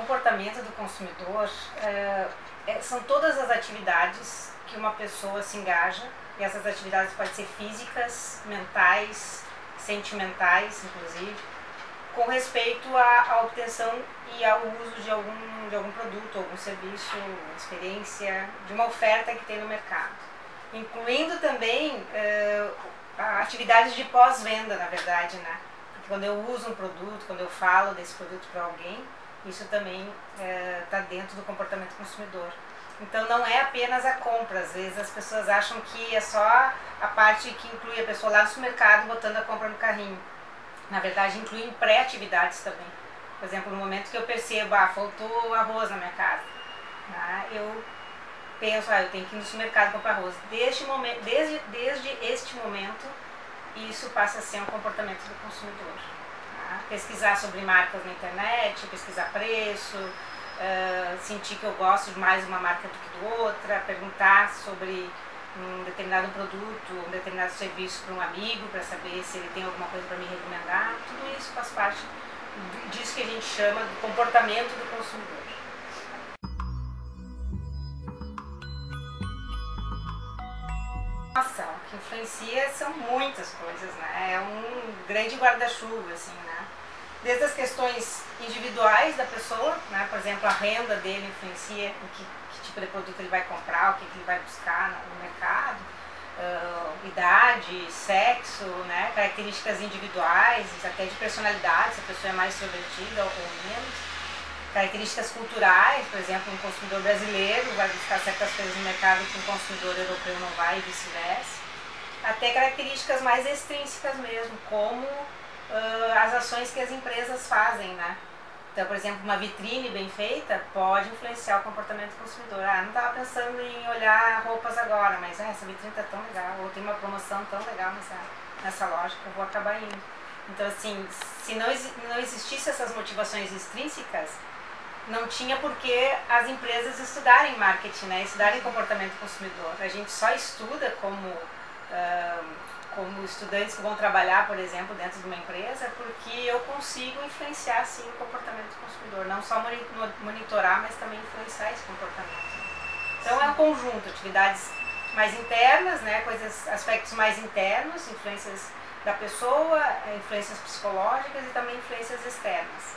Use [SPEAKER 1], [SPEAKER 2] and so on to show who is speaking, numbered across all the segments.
[SPEAKER 1] comportamento do consumidor são todas as atividades que uma pessoa se engaja, e essas atividades podem ser físicas, mentais, sentimentais, inclusive, com respeito à obtenção e ao uso de algum produto, algum serviço, uma experiência, de uma oferta que tem no mercado. Incluindo também atividades de pós-venda, na verdade, né? Porque quando eu uso um produto, quando eu falo desse produto para alguém, isso também está dentro do comportamento consumidor. Então não é apenas a compra, às vezes as pessoas acham que é só a parte que inclui a pessoa lá no supermercado botando a compra no carrinho. Na verdade inclui pré-atividades também. Por exemplo, no momento que eu percebo, faltou arroz na minha casa, eu penso, eu tenho que ir no supermercado comprar arroz. Desde este momento, isso passa a ser um comportamento do consumidor. Pesquisar sobre marcas na internet, pesquisar preço, sentir que eu gosto de mais uma marca do que de outra, perguntar sobre um determinado produto, um determinado serviço para um amigo, para saber se ele tem alguma coisa para me recomendar. Tudo isso faz parte disso que a gente chama do comportamento do consumidor. Nossa, o que influencia são muitas coisas, né? É um grande guarda-chuva, assim, né? Desde as questões individuais da pessoa, né? Por exemplo, a renda dele influencia em que tipo de produto ele vai comprar, o que ele vai buscar no mercado, idade, sexo, né? Características individuais, até de personalidade, se a pessoa é mais extrovertida ou menos. Características culturais, por exemplo, um consumidor brasileiro vai buscar certas coisas no mercado que um consumidor europeu não vai e vice-versa. Até características mais extrínsecas mesmo, como as ações que as empresas fazem, né? Então, por exemplo, uma vitrine bem feita pode influenciar o comportamento do consumidor. Não estava pensando em olhar roupas agora, mas essa vitrine está tão legal, ou tem uma promoção tão legal nessa loja que eu vou acabar indo. Então, assim, se não existissem essas motivações extrínsecas, não tinha por que as empresas estudarem marketing, né? Estudarem comportamento do consumidor. A gente só estuda como estudantes que vão trabalhar, por exemplo, dentro de uma empresa, porque eu consigo influenciar, sim, o comportamento do consumidor. Não só monitorar, mas também influenciar esse comportamento. Então é um conjunto, atividades mais internas, né? Aspectos mais internos, influências da pessoa, influências psicológicas e também influências externas.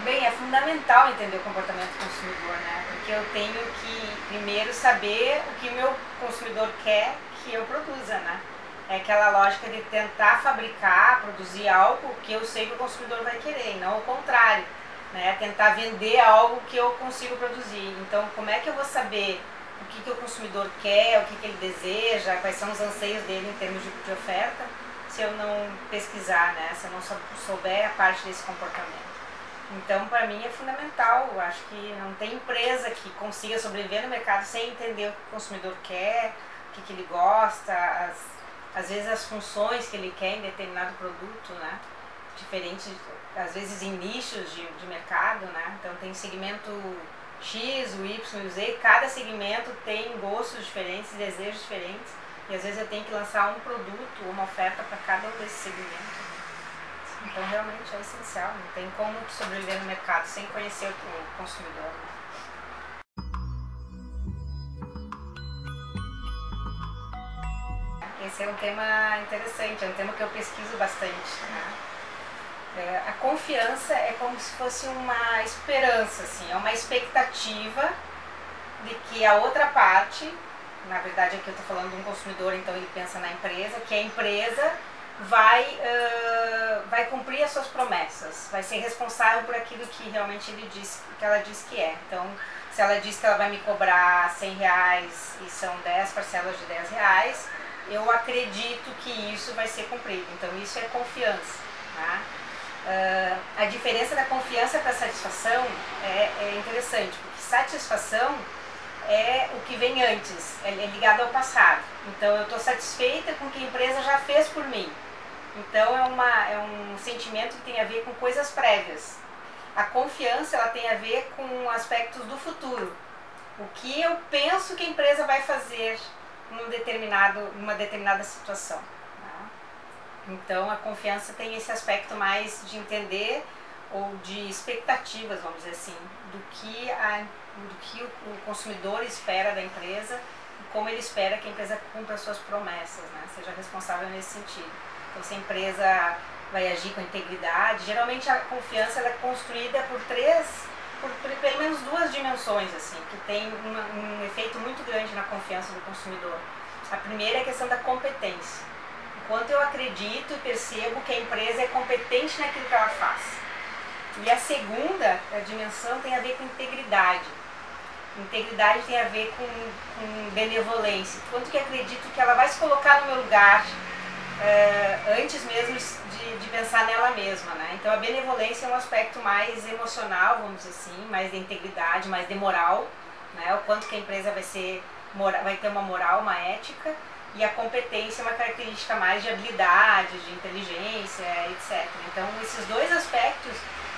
[SPEAKER 1] Bem, é fundamental entender o comportamento do consumidor, né? Porque eu tenho que primeiro saber o que o meu consumidor quer que eu produza, né? É aquela lógica de tentar fabricar, produzir algo que eu sei que o consumidor vai querer, e não o contrário, né? Tentar vender algo que eu consigo produzir. Então, como é que eu vou saber o que o consumidor quer, o que ele deseja, quais são os anseios dele em termos de oferta, se eu não pesquisar, né? Se eu não souber a parte desse comportamento. Então, para mim é fundamental. Eu acho que não tem empresa que consiga sobreviver no mercado sem entender o que o consumidor quer, o que ele gosta, às vezes as funções que ele quer em determinado produto, né? Diferente, às vezes em nichos de mercado, né? Então tem segmento X, o Y e o Z, cada segmento tem gostos diferentes, desejos diferentes, e às vezes eu tenho que lançar um produto, uma oferta para cada um desses segmentos. Então realmente é essencial, não tem como sobreviver no mercado sem conhecer o consumidor. Esse é um tema interessante, é um tema que eu pesquiso bastante, né? A confiança é como se fosse uma esperança, assim, é uma expectativa de que a outra parte, na verdade aqui eu estou falando de um consumidor, então ele pensa na empresa, que a empresa vai cumprir as suas promessas, vai ser responsável por aquilo que realmente que ela diz que é. Então, se ela diz que ela vai me cobrar R$100 e são 10 parcelas de R$10, eu acredito que isso vai ser cumprido. Então, isso é confiança, tá? A diferença da confiança para a satisfação é interessante, porque satisfação é o que vem antes, é ligado ao passado. Então eu estou satisfeita com o que a empresa já fez por mim. Então é um sentimento que tem a ver com coisas prévias. A confiança ela tem a ver com aspectos do futuro. O que eu penso que a empresa vai fazer numa determinada situação. Então a confiança tem esse aspecto mais de entender ou de expectativas, vamos dizer assim, do que o consumidor espera da empresa e como ele espera que a empresa cumpra as suas promessas, né? Seja responsável nesse sentido. Então se a empresa vai agir com integridade, geralmente a confiança ela é construída por pelo menos duas dimensões, assim, que tem um efeito muito grande na confiança do consumidor. A primeira é a questão da competência. Enquanto eu acredito e percebo que a empresa é competente naquilo que ela faz. E a segunda dimensão tem a ver com integridade. Integridade tem a ver com benevolência. Quanto que acredito que ela vai se colocar no meu lugar antes mesmo de pensar nela mesma, né? Então a benevolência é um aspecto mais emocional, vamos dizer assim, mais de integridade, mais de moral, né? O quanto que a empresa vai ter uma moral, uma ética, e a competência é uma característica mais de habilidade, de inteligência, etc. Então esses dois aspectos,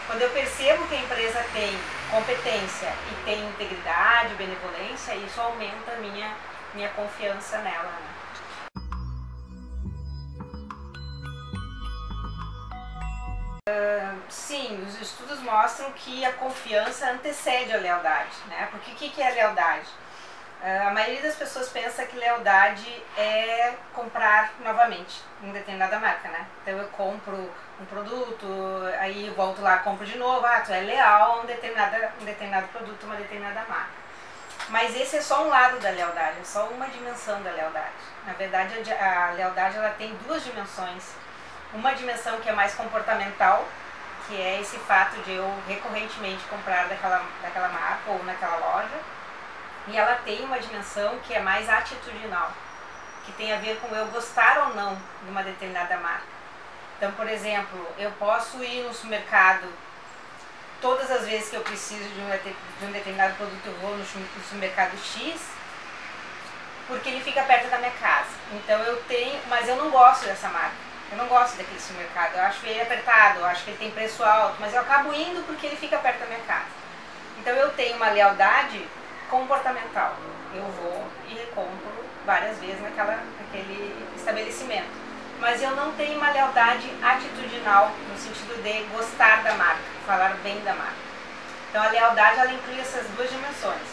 [SPEAKER 1] quando eu percebo que a empresa tem competência e tem integridade, benevolência, isso aumenta a minha confiança nela, né? Sim, os estudos mostram que a confiança antecede a lealdade, né? Porque o que é lealdade? A maioria das pessoas pensa que lealdade é comprar novamente em determinada marca, né? Então eu compro um produto, aí eu volto lá, compro de novo, tu é leal a um determinado produto, uma determinada marca. Mas esse é só um lado da lealdade, é só uma dimensão da lealdade. Na verdade, a lealdade ela tem duas dimensões. Uma dimensão que é mais comportamental, que é esse fato de eu recorrentemente comprar daquela marca ou naquela loja. E ela tem uma dimensão que é mais atitudinal, que tem a ver com eu gostar ou não de uma determinada marca. Então, por exemplo, eu posso ir no supermercado todas as vezes que eu preciso de um determinado produto, eu vou no supermercado X, porque ele fica perto da minha casa. Então mas eu não gosto dessa marca. Eu não gosto daquele supermercado, eu acho ele apertado, eu acho que ele tem preço alto, mas eu acabo indo porque ele fica perto da minha casa. Então eu tenho uma lealdade comportamental. Eu vou e recompro várias vezes naquele estabelecimento. Mas eu não tenho uma lealdade atitudinal, no sentido de gostar da marca, falar bem da marca. Então a lealdade ela inclui essas duas dimensões.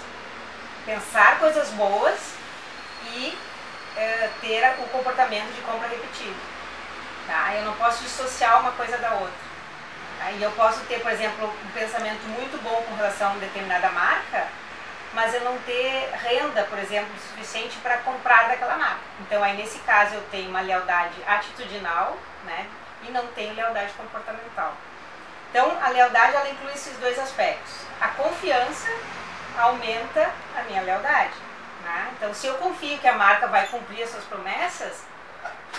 [SPEAKER 1] Pensar coisas boas e ter o comportamento de compra repetido. Tá? Eu não posso dissociar uma coisa da outra. Tá? E eu posso ter, por exemplo, um pensamento muito bom com relação a uma determinada marca, mas eu não ter renda, por exemplo, suficiente para comprar daquela marca. Então aí nesse caso eu tenho uma lealdade atitudinal, né? E não tenho lealdade comportamental. Então a lealdade ela inclui esses dois aspectos. A confiança aumenta a minha lealdade, né? Então se eu confio que a marca vai cumprir as suas promessas,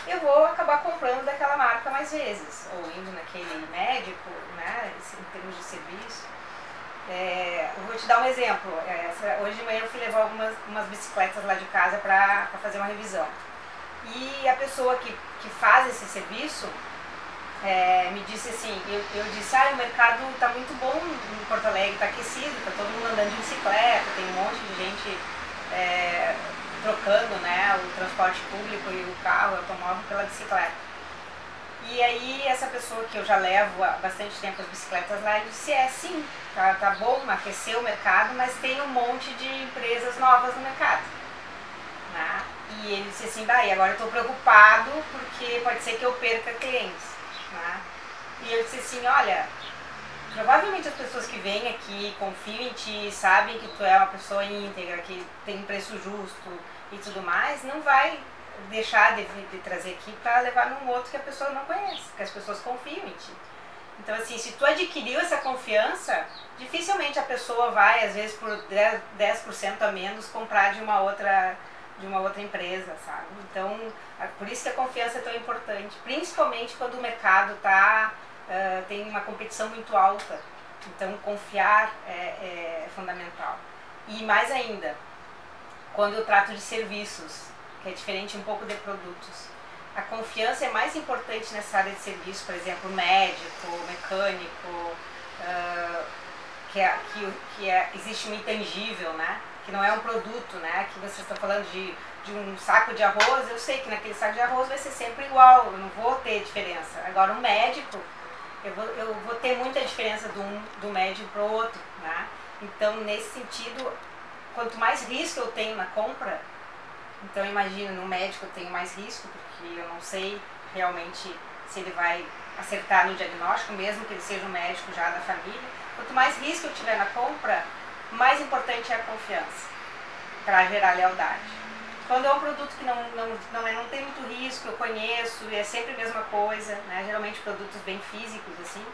[SPEAKER 1] eu vou acabar comprando daquela marca mais vezes, ou indo naquele médico, né, em termos de serviço. Eu vou te dar um exemplo. Hoje de manhã eu fui levar umas bicicletas lá de casa para fazer uma revisão. E a pessoa que faz esse serviço me disse assim, eu disse, o mercado está muito bom em Porto Alegre, está aquecido, está todo mundo andando de bicicleta, tem um monte de gente trocando, né, o transporte público e o carro, o automóvel pela bicicleta. E aí essa pessoa que eu já levo há bastante tempo as bicicletas lá, ele disse, sim, tá bom, aqueceu o mercado, mas tem um monte de empresas novas no mercado. Né? E ele disse assim, e agora eu estou preocupado porque pode ser que eu perca clientes. Né? E eu disse assim, olha, provavelmente as pessoas que vêm aqui, confiam em ti, sabem que tu é uma pessoa íntegra, que tem um preço justo e tudo mais, não vai deixar de trazer aqui para levar num outro que a pessoa não conhece, que as pessoas confiam em ti. Então assim, se tu adquiriu essa confiança, dificilmente a pessoa vai, às vezes por 10% a menos, comprar de uma outra empresa, sabe? Então, por isso que a confiança é tão importante, principalmente quando o mercado tem uma competição muito alta. Então confiar é fundamental. E mais ainda, quando eu trato de serviços, que é diferente um pouco de produtos. A confiança é mais importante nessa área de serviço, por exemplo, médico, mecânico, existe um intangível, né? Que não é um produto, né? Que vocês estão falando de de um saco de arroz, eu sei que naquele saco de arroz vai ser sempre igual, eu não vou ter diferença. Agora um médico, eu vou ter muita diferença do médico para o outro, né? Então nesse sentido, quanto mais risco eu tenho na compra, então imagina, no médico eu tenho mais risco, porque eu não sei realmente se ele vai acertar no diagnóstico, mesmo que ele seja um médico já da família. Quanto mais risco eu tiver na compra, mais importante é a confiança, para gerar lealdade. Quando é um produto que não tem muito risco, eu conheço, e é sempre a mesma coisa, né? Geralmente produtos bem físicos, assim,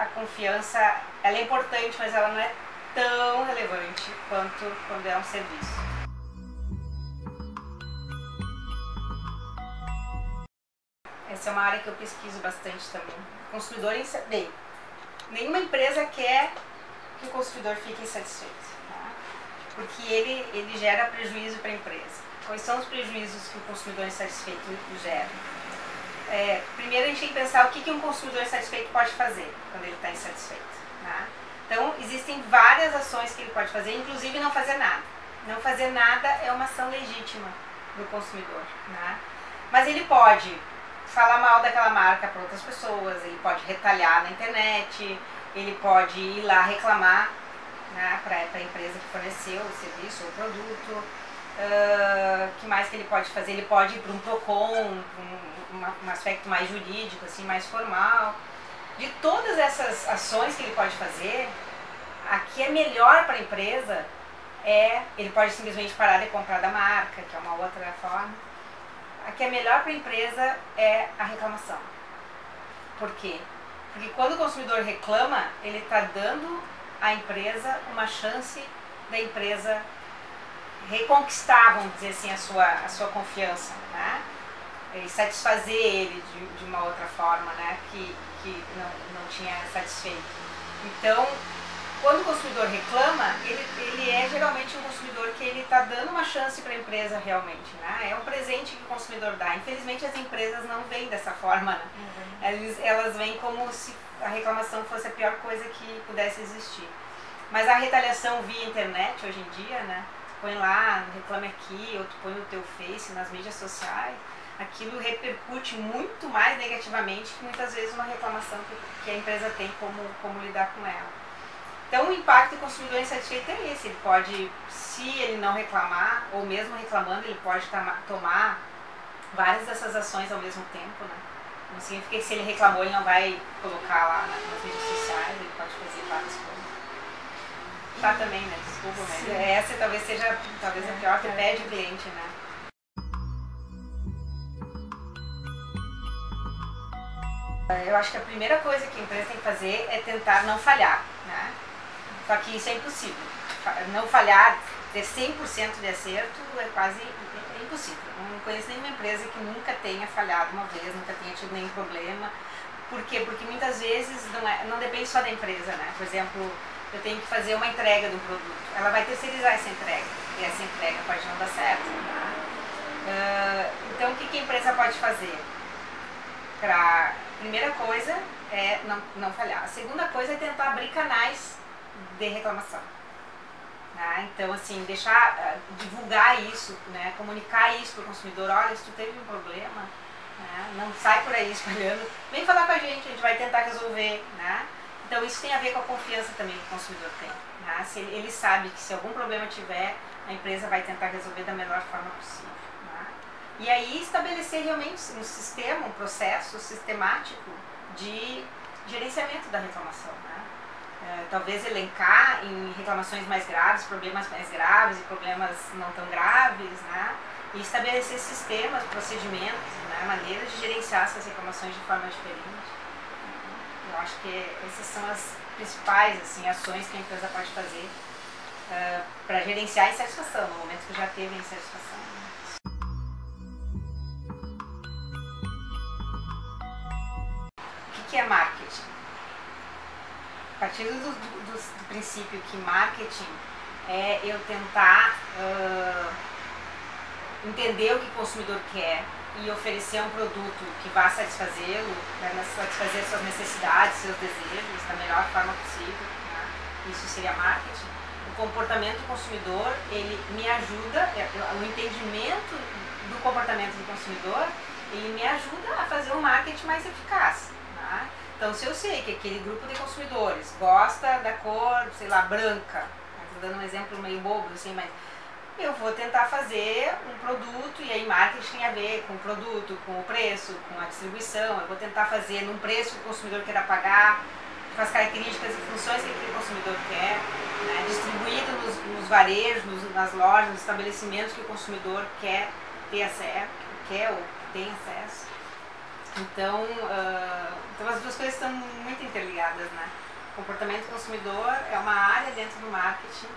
[SPEAKER 1] a confiança, ela é importante, mas ela não é tão relevante quanto quando é um serviço. Essa é uma área que eu pesquiso bastante também. O consumidor, bem, nenhuma empresa quer que o consumidor fique insatisfeito, tá? Porque ele gera prejuízo para a empresa. Quais são os prejuízos que o consumidor insatisfeito gera? Primeiro a gente tem que pensar o que um consumidor insatisfeito pode fazer quando ele está insatisfeito, tá? Então existem várias ações que ele pode fazer, inclusive não fazer nada. Não fazer nada é uma ação legítima do consumidor, né? Mas ele pode falar mal daquela marca para outras pessoas, ele pode retalhar na internet, ele pode ir lá reclamar, né, para a empresa que forneceu o serviço ou o produto. Que mais que ele pode fazer? Ele pode ir para um PROCON, um aspecto mais jurídico, assim, mais formal. De todas essas ações que ele pode fazer, a que é melhor para a empresa ele pode simplesmente parar de comprar da marca, que é uma outra forma. A que é melhor para a empresa é a reclamação. Por quê? Porque quando o consumidor reclama, ele está dando à empresa uma chance da empresa reconquistar, vamos dizer assim, a sua confiança, né? E satisfazer ele de uma outra forma, né? Que não tinha satisfeito. Então, quando o consumidor reclama, ele é geralmente um consumidor que ele está dando uma chance para a empresa realmente, né? É um presente que o consumidor dá. Infelizmente as empresas não veem dessa forma, né? Elas veem como se a reclamação fosse a pior coisa que pudesse existir. Mas a retaliação via internet hoje em dia, né? Põe lá, reclame aqui, ou tu põe no teu Face, nas mídias sociais, aquilo repercute muito mais negativamente que muitas vezes uma reclamação que a empresa tem como lidar com ela. Então o impacto do consumidor insatisfeito é esse, ele pode, se ele não reclamar, ou mesmo reclamando, ele pode tomar várias dessas ações ao mesmo tempo, né? Não significa que se ele reclamou ele não vai colocar lá nas mídias sociais, ele pode fazer várias coisas. Tá também, né? Desculpa, mas essa talvez seja a pior, que perde o cliente, né? Eu acho que a primeira coisa que a empresa tem que fazer é tentar não falhar, né? Só que isso é impossível. Não falhar, ter 100% de acerto é quase impossível. Não conheço nenhuma empresa que nunca tenha falhado uma vez, nunca tenha tido nenhum problema. Por quê? Porque muitas vezes não depende só da empresa, né? Por exemplo, eu tenho que fazer uma entrega de um produto. Ela vai terceirizar essa entrega. E essa entrega pode não dar certo, né? Então, o que a empresa pode fazer? Primeira coisa é não falhar. A segunda coisa é tentar abrir canais de reclamação. Né? Então, assim, divulgar isso, né? Comunicar isso para o consumidor. Olha, se tu teve um problema, né? Não sai por aí espalhando. Vem falar com a gente vai tentar resolver. Né? Então, isso tem a ver com a confiança também que o consumidor tem. Né? Se ele sabe que se algum problema tiver, a empresa vai tentar resolver da melhor forma possível. Né? E aí estabelecer realmente um sistema, um processo sistemático de gerenciamento da reclamação. Né? Talvez elencar em reclamações mais graves, problemas mais graves e problemas não tão graves, né? E estabelecer sistemas, procedimentos, né? Maneiras de gerenciar essas reclamações de forma diferente. Eu acho que essas são as principais assim, ações que a empresa pode fazer para gerenciar a insatisfação, no momento que já teve a insatisfação. O que é marketing? A partir do princípio que marketing é eu tentar entender o que o consumidor quer e oferecer um produto que vá satisfazê-lo, satisfazer suas necessidades, seus desejos da melhor forma possível, né? Isso seria marketing. comportamento do consumidor, ele me ajuda, o entendimento do comportamento do consumidor, ele me ajuda a fazer um marketing mais eficaz. Tá? Então, se eu sei que aquele grupo de consumidores gosta da cor, sei lá, branca, estou dando um exemplo meio bobo, assim, mas eu vou tentar fazer um produto, e aí marketing tem a ver com o produto, com o preço, com a distribuição. Eu vou tentar fazer num preço que o consumidor queira pagar, com as características e funções que aquele consumidor quer, né, distribuído nos varejos, nas lojas, nos estabelecimentos que o consumidor quer ter acesso, quer ou tem acesso. Então, então as duas coisas estão muito interligadas, né? O comportamento do consumidor é uma área dentro do marketing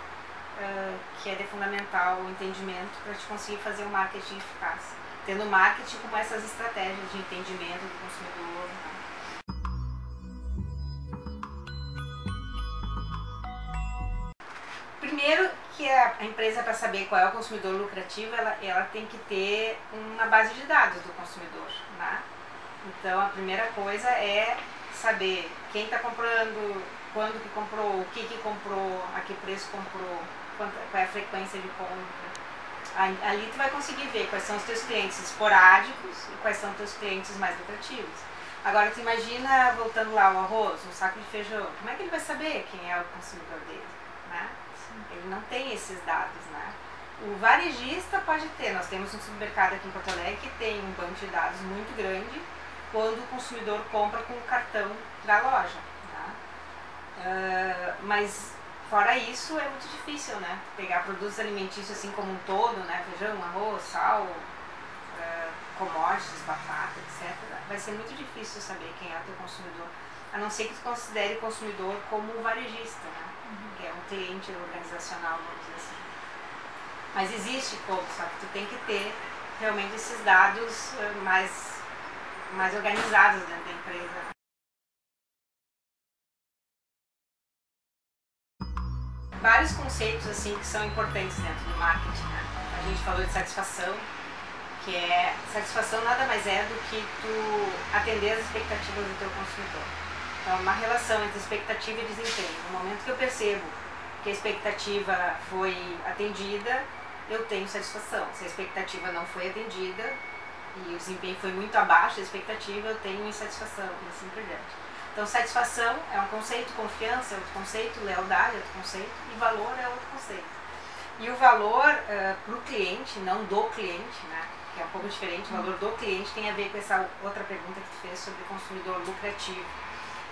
[SPEAKER 1] que é de fundamental o entendimento para te conseguir fazer um marketing eficaz. Tendo marketing como essas estratégias de entendimento do consumidor. Né? Primeiro que a empresa, para saber qual é o consumidor lucrativo, ela tem que ter uma base de dados do consumidor. Né? Então a primeira coisa é saber quem está comprando, quando que comprou, o que comprou, a que preço comprou, qual é a frequência de compra. Ali tu vai conseguir ver quais são os teus clientes esporádicos e quais são os teus clientes mais lucrativos. Agora tu imagina, voltando lá, o arroz, um saco de feijão, como é que ele vai saber quem é o consumidor dele? Né? Ele não tem esses dados. Né? O varejista pode ter, nós temos um supermercado aqui em Porto Alegre que tem um banco de dados muito grande quando o consumidor compra com o cartão da loja. Né? Mas fora isso é muito difícil, né? Pegar produtos alimentícios assim como um todo, né? Feijão, arroz, sal, commodities, batata, etc. Vai ser muito difícil saber quem é o teu consumidor, a não ser que tu considere o consumidor como um varejista, né? Que é um cliente organizacional, vamos dizer assim. Mas existe como, só que tu tem que ter realmente esses dados mais organizados dentro da empresa. Vários conceitos assim que são importantes dentro do marketing. Né? A gente falou de satisfação, que é satisfação nada mais é do que tu atender as expectativas do teu consumidor. Então, uma relação entre expectativa e desempenho. No momento que eu percebo que a expectativa foi atendida, eu tenho satisfação. Se a expectativa não foi atendida e o desempenho foi muito abaixo da expectativa, eu tenho insatisfação e assim por diante. Então, satisfação é um conceito, confiança é outro conceito, lealdade é outro conceito e valor é outro conceito. E o valor para o cliente, não do cliente, né, que é um pouco diferente, o valor do cliente tem a ver com essa outra pergunta que tu fez sobre o consumidor lucrativo.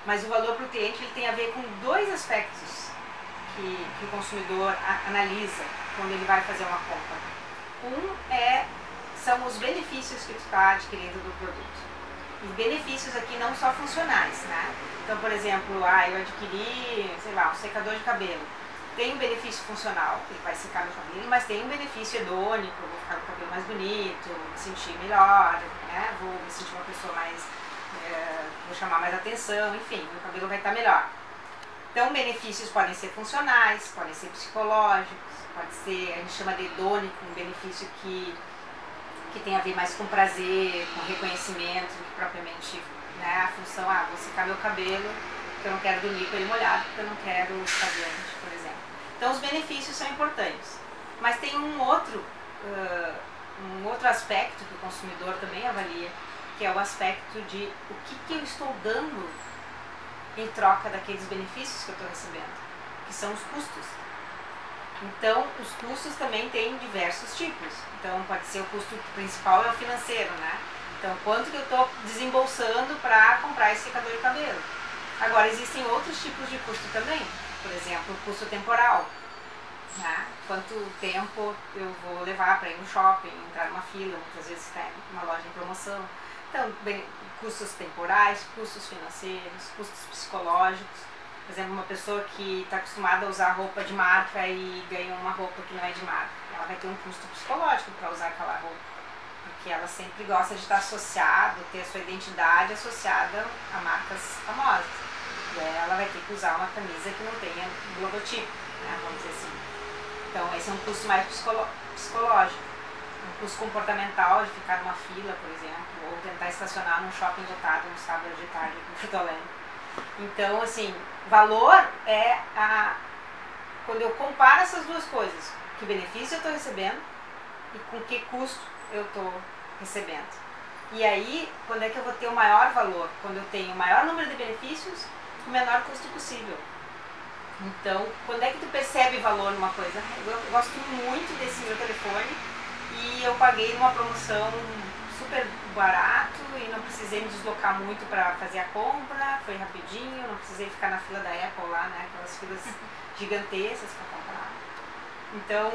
[SPEAKER 1] Mas o valor para o cliente ele tem a ver com dois aspectos que o consumidor analisa quando ele vai fazer uma compra. São os benefícios que tu está adquirindo do produto. E benefícios aqui não só funcionais, né? Então, por exemplo, eu adquiri, sei lá, um secador de cabelo. Tem um benefício funcional, ele vai secar meu cabelo, mas tem um benefício hedônico, eu vou ficar com o cabelo mais bonito, me sentir melhor, né? Vou me sentir uma pessoa mais, vou chamar mais atenção, enfim, meu cabelo vai estar melhor. Então, benefícios podem ser funcionais, podem ser psicológicos, pode ser, a gente chama de hedônico, um benefício que tem a ver mais com prazer, com reconhecimento, que propriamente, né, a função, vou secar meu cabelo, porque eu não quero dormir com ele molhado, porque eu não quero ficar doente, por exemplo. Então os benefícios são importantes, mas tem um outro aspecto que o consumidor também avalia, que é o aspecto de o que eu estou dando em troca daqueles benefícios que eu estou recebendo, que são os custos. Então, os custos também têm diversos tipos. Então, pode ser o custo principal é o financeiro, né? Então, quanto que eu estou desembolsando para comprar esse secador de cabelo? Agora, existem outros tipos de custo também. Por exemplo, o custo temporal. Né? Quanto tempo eu vou levar para ir no shopping, entrar numa fila, muitas vezes está uma loja em promoção. Então, custos temporais, custos financeiros, custos psicológicos. Por exemplo, uma pessoa que está acostumada a usar roupa de marca e ganha uma roupa que não é de marca, ela vai ter um custo psicológico para usar aquela roupa, porque ela sempre gosta de estar associada, ter a sua identidade associada a marcas famosas. E aí ela vai ter que usar uma camisa que não tenha um logotipo, né, vamos dizer assim. Então esse é um custo mais psicológico. Um custo comportamental de ficar numa fila, por exemplo, ou tentar estacionar num shopping lotado no sábado de tarde aqui em Porto Alegre. Então, assim, valor é quando eu comparo essas duas coisas, que benefício eu estou recebendo e com que custo eu estou recebendo. E aí, quando é que eu vou ter o maior valor? Quando eu tenho o maior número de benefícios com o menor custo possível. Então, quando é que tu percebe valor numa coisa? Eu gosto muito desse meu telefone e eu paguei numa promoção super barato e não precisei me deslocar muito para fazer a compra, foi rapidinho, não precisei ficar na fila da Apple lá, né, aquelas filas gigantescas para comprar. Então,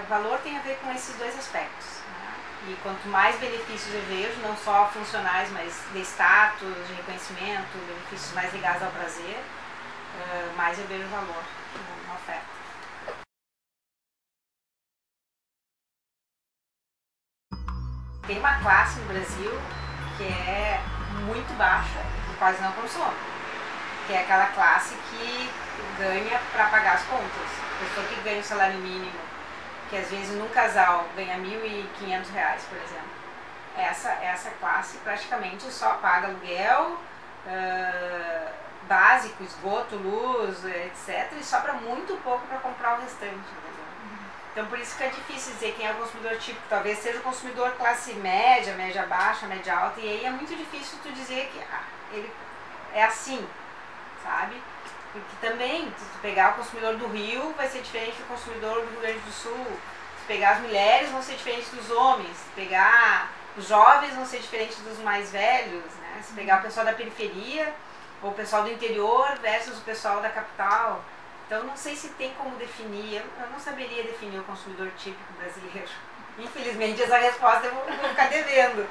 [SPEAKER 1] valor tem a ver com esses dois aspectos, né? E quanto mais benefícios eu vejo, não só funcionais, mas de status, de reconhecimento, benefícios mais ligados ao prazer, mais eu vejo valor na oferta. Tem uma classe no Brasil que é muito baixa e quase não consome, que é aquela classe que ganha para pagar as contas. A pessoa que ganha o salário mínimo, que às vezes num casal ganha R$1.500, por exemplo. Essa classe praticamente só paga aluguel, básico, esgoto, luz, etc. E sobra muito pouco para comprar o restante. Entendeu? Então por isso que é difícil dizer quem é o consumidor típico. Talvez seja o consumidor classe média, média baixa, média alta. E aí é muito difícil tu dizer que ele é assim, sabe? Porque também, se tu pegar o consumidor do Rio, vai ser diferente do consumidor do Rio Grande do Sul. Se pegar as mulheres, vão ser diferentes dos homens. Se pegar os jovens, vão ser diferentes dos mais velhos, né? Se pegar o pessoal da periferia, ou o pessoal do interior versus o pessoal da capital. Então, não sei se tem como definir, eu não saberia definir o consumidor típico brasileiro. Infelizmente, essa resposta eu vou ficar devendo.